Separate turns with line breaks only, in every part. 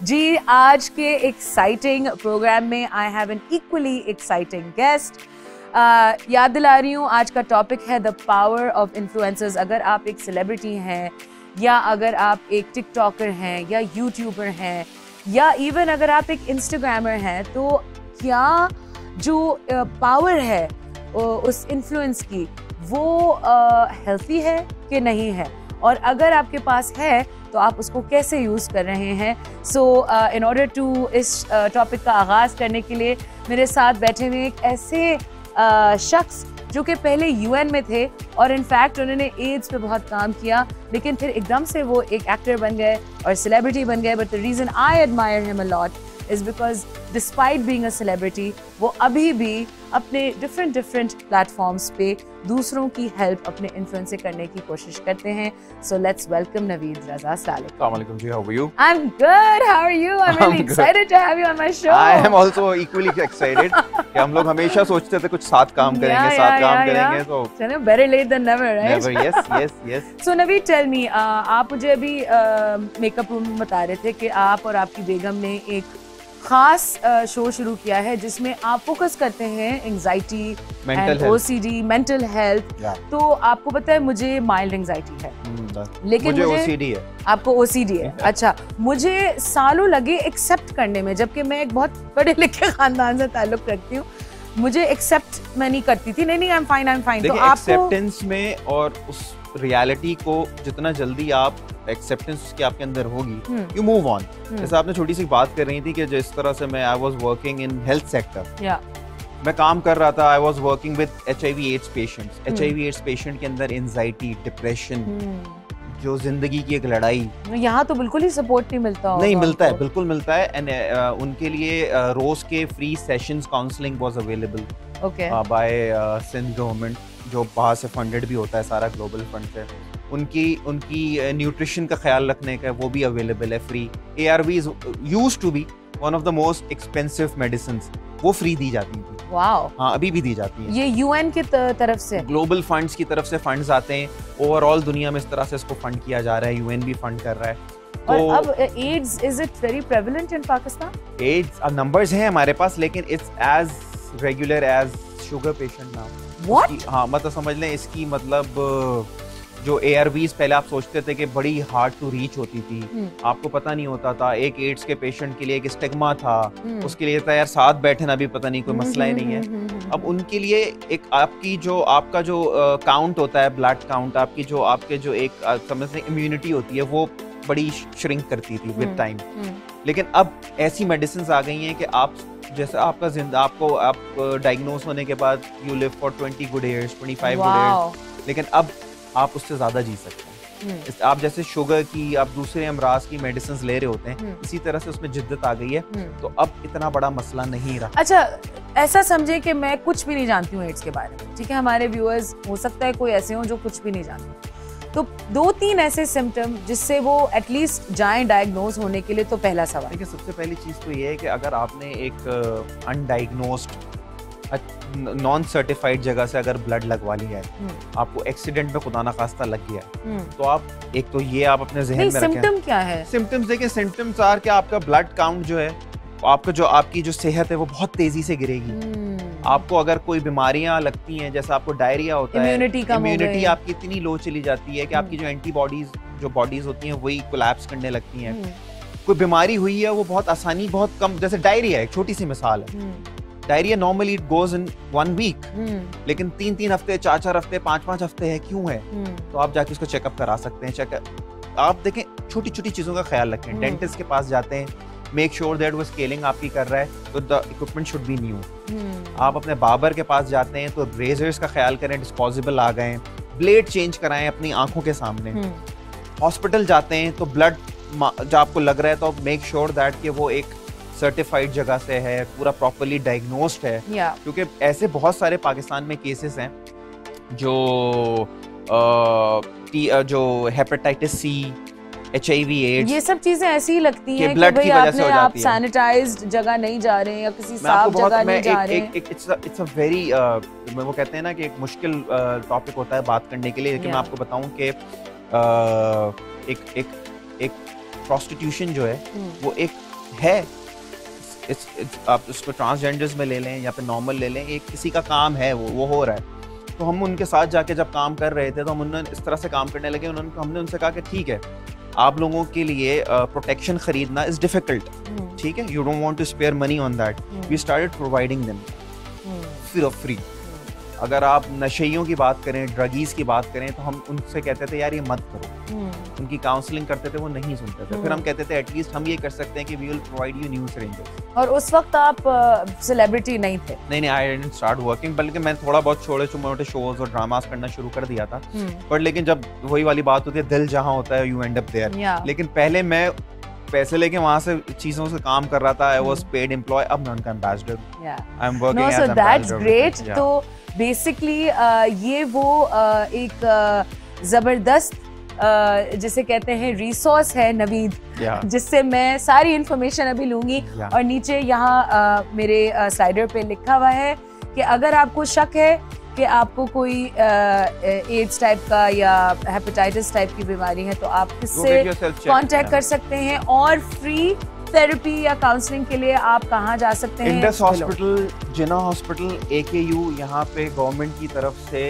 जी, आज के exciting programme में I have an equally exciting guest. याद दिला रही हूँ, आज का टॉपिक है द पावर ऑफ इन्फ्लुएंसर्स। अगर आप एक सेलिब्रिटी हैं या अगर आप एक टिकटॉकर हैं या यूट्यूबर हैं या इवन अगर आप एक इंस्टाग्रामर हैं, तो क्या जो पावर है उस इन्फ्लुएंस की वो हेल्थी है कि नहीं है, और अगर आपके पास है तो आप उसको कैसे यूज़ कर रहे हैं। सो इन ऑर्डर टू इस टॉपिक का आगाज़ करने के लिए मेरे साथ बैठे हुए एक ऐसे शख्स जो कि पहले यूएन में थे और इनफैक्ट उन्होंने एड्स पे बहुत काम किया, लेकिन फिर एकदम से वो एक एक्टर बन गए और सेलिब्रिटी बन गए। But the reason I admire him a lot is because despite being a celebrity वो अभी भी अपने डिफरेंट प्लेटफॉर्म्स पे दूसरों की हेल्प अपने इन्फ्लुएंस से करने की कोशिश करते हैं। So let's welcome Navid Raza. अस्सलाम वालेकुम
ji, how are you?
I am good, how are you? I am really excited to have you on my show.
I am also equally excited कि हम लोग हमेशा सोचते थे कुछ साथ काम करेंगे, तो
चलो better late than never, right?
Never, yes.
So Navid, tell me, आप मुझे अभी मेकअप रूम में बता रहे थे कि आप और आपकी बेगम ने एक खास शो शुरू किया है जिसमें आप फोकस करते हैं anxiety and OCD, mental health. तो आपको पता है मुझे माइल्ड एंजाइटी है, लेकिन मुझे ओसीडी है। आपको ओसीडी है? अच्छा, मुझे सालों लगे एक्सेप्ट करने में, जबकि मैं एक बहुत पढ़े लिखे खानदान से ताल्लुक रखती हूँ। मुझे एक्सेप्ट मैं नहीं करती थी, नहीं आई एम फाइन।
तो आपको एक्सेप्टेंस में और उस रियलिटी को जितना जल्दी आप एक्सेप्टेंस उसकी आपके अंदर होगी, यू मूव ऑन। जैसे आपने छोटी सी बात कर रही थी कि जिस तरह से मैं I was working in health sector, मैं काम कर रहा था, I was working with HIV AIDS patients. HIV AIDS patient के अंदर एंजाइटी, डिप्रेशन, जो जिंदगी की एक लड़ाई,
यहाँ तो बिल्कुल ही सपोर्ट नहीं मिलता।
नहीं मिलता है, बिल्कुल मिलता है। एंड उनके लिए रोज के free sessions counselling was available by Sindh government, जो बाहर से फंडेड भी होता है, सारा ग्लोबल फंड से। उनकी न्यूट्रिशन का ख्याल रखने का वो भी अवेलेबल है free. ARVs used to be one of the most expensive medicines, वो फ्री दी जाती थी।
वाओ।
हाँ, अभी भी दी जाती है।
ये यूएन की तरफ से,
ग्लोबल फंड्स की तरफ से फंड्स आते हैं। ओवरऑल दुनिया में इस तरह से इसको फंड किया जा रहा है, यूएन भी फंड कर रहा है।
और अब AIDS, is it very prevalent in Pakistan?
AIDS numbers हैं हमारे पास, लेकिन it's as regular as sugar patient now.
What?
हाँ, मतलब समझ लें इसकी, मतलब जो ARVs पहले आप सोचते थे कि बड़ी हार्ड टू रीच होती थी, आपको पता नहीं होता था। एक एड्स के पेशेंट के लिए एक स्टिग्मा था, उसके लिए यार साथ बैठना भी पता नहीं, कोई मसला ही नहीं है। अब उनके लिए एक आपका जो काउंट होता है, ब्लड काउंट, आपके जो एक समझ लें इम्यूनिटी होती है, वो बड़ी श्रिंक करती थी विद टाइम। लेकिन अब ऐसी मेडिसिन आ गई हैं कि आप जैसे आप डायग्नोज होने के बाद you live for 20 good years, 25 good years, लेकिन अब आप उससे ज्यादा जी सकते हैं। आप जैसे शुगर की, आप दूसरे अमराज की मेडिसिन ले रहे होते हैं, इसी तरह से उसमें जिद्दत आ गई है, तो अब इतना बड़ा मसला नहीं रहा।
अच्छा, ऐसा समझे कि मैं कुछ भी नहीं जानती हूँ एड्स के बारे में, ठीक है? हमारे व्यूअर्स हो सकता है कोई ऐसे हों जो कुछ भी नहीं जानते, तो 2-3 ऐसे सिम्टम जिससे वो एटलीस्ट जाएं डायग्नोज होने के लिए। तो पहला सवाल,
देखिए, सबसे पहली चीज तो ये है कि अगर आपने एक अनडायग्नोस्ड, नॉन सर्टिफाइड जगह से अगर ब्लड लगवा लिया है, आपको एक्सीडेंट में खुदा ना खास्ता लग गया है, तो आप एक तो ये आप अपने ज़हन में रखें।
सिम्टम क्या है?
सिम्टम्स देखिए, सिम्टम्स आर कि आपका ब्लड काउंट जो है, आपकी जो सेहत है वो बहुत तेजी से गिरेगी। आपको अगर कोई बीमारियां लगती हैं, जैसे आपको डायरिया होता है, इम्यूनिटी आपकी इतनी लो चली जाती है कि आपकी जो एंटीबॉडीज जो बॉडीज होती हैं वही कोलैप्स करने लगती हैं। कोई बीमारी हुई है वो बहुत कम, जैसे डायरिया एक छोटी सी मिसाल है। Diarrhoea normally it goes in 1 week, लेकिन 3-3 हफ्ते, 4-4 हफ्ते, 5-5 हफ्ते है, क्यों है? तो आप जाके उसको चेकअप करा सकते हैं। आप देखें, छोटी छोटी चीजों का ख्याल रखें। डेंटिस्ट के पास जाते हैं, मेक श्योर दैट वो स्केलिंग आपकी कर रहा है, तो the equipment should be new. आप अपने बार्बर के पास जाते हैं तो रेजर्स का ख्याल करें, डिस्पोजेबल आ गए। ब्लेड चेंज कराएं अपनी आंखों के सामने। हॉस्पिटल जाते हैं तो ब्लड जो आपको लग रहा है, तो मेक श्योर दैट कि वो एक सर्टिफाइड जगह से है, पूरा प्रॉपर्ली डायग्नोस्ड है। क्योंकि ऐसे बहुत सारे पाकिस्तान में केसेस हैं जो हेपेटाइटिस C, HIV एड्स,
ये सब चीजें ऐसी ही लगती हैं कि भाई आपने आप सैनिटाइज्ड जगह नहीं जा रहे हैं या किसी साफ जगह नहीं जा रहे हैं।
इट्स अ वेरी, वो कहते हैं ना कि एक मुश्किल टॉपिक होता है बात करने के लिए, लेकिन मैं आपको बताऊं कि एक प्रोस्टिट्यूशन जो है वो एक है, आप उसको ट्रांसजेंडर्स में ले लें या फिर नॉर्मल ले लें, एक किसी का काम है, वो हो रहा है। तो हम उनके साथ जाके जब काम कर रहे थे तो हम उन्होंने इस तरह से काम करने लगे, हमने उनसे कहा कि ठीक है, आप लोगों के लिए प्रोटेक्शन खरीदना इज डिफिकल्ट, ठीक है, you don't want to spare money on that, we started providing them free. अगर आप नशेइयों की बात करें, ड्रगीज की बात करें, तो हम उनसे कहते थे यार ये मत करो, उनकी काउंसलिंग करते थे, वो नहीं सुनते थे। फिर हम कहते थे एटलीस्ट हम ये कर सकते हैं कि we will provide you new syringes.
और उस वक्त आप सेलिब्रिटी नहीं थे?
नहीं, आई डिडंट स्टार्ट वर्किंग, बल्कि मैं थोड़ा बहुत छोटे मोटे शोज और ड्रामास करना शुरू कर दिया था। पर लेकिन जब वही वाली बात होती है, दिल जहाँ होता है यू एंड अप देयर। लेकिन पहले मैं पैसे लेके वहां से चीजों से काम कर रहा था, आई वाज पेड एम्प्लॉय, अब मैं उनका एम्बेसडर हूं, I am working as ambassador.
That's great. तो बेसिकली ये वो एक जबरदस्त जिसे कहते हैं रिसोर्स है नवीद, जिससे मैं सारी इंफॉर्मेशन अभी लूंगी। और नीचे यहाँ मेरे स्लाइडर पे लिखा हुआ है कि अगर आपको शक है कि आपको कोई एड्स टाइप का या हेपेटाइटिस टाइप की बीमारी है, तो आप इससे कांटेक्ट कर सकते हैं। और फ्री थेरेपी या काउंसलिंग के लिए आप कहाँ जा सकते हैं?
इंडस हॉस्पिटल, जिना हॉस्पिटल, AKU, यहाँ पे गवर्नमेंट की तरफ से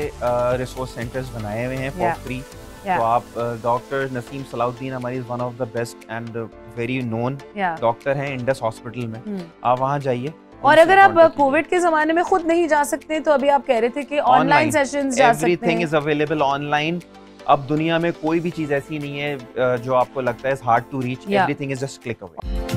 रिसोर्स सेंटर्स बनाए हुए हैं फॉर फ्री। तो आप डॉक्टर नसीम सलाउद्दीन हमारी one of the best and very known doctor हैं इंडस हॉस्पिटल में, आप वहाँ जाइए।
और अगर आप कोविड के जमाने में खुद नहीं जा सकते, तो अभी आप कह रहे थे कि ऑनलाइन सेशंस जा सकते हैं।
Everything is available online. अब दुनिया में कोई भी चीज ऐसी नहीं है जो आपको लगता है hard to reach, everything is just click away.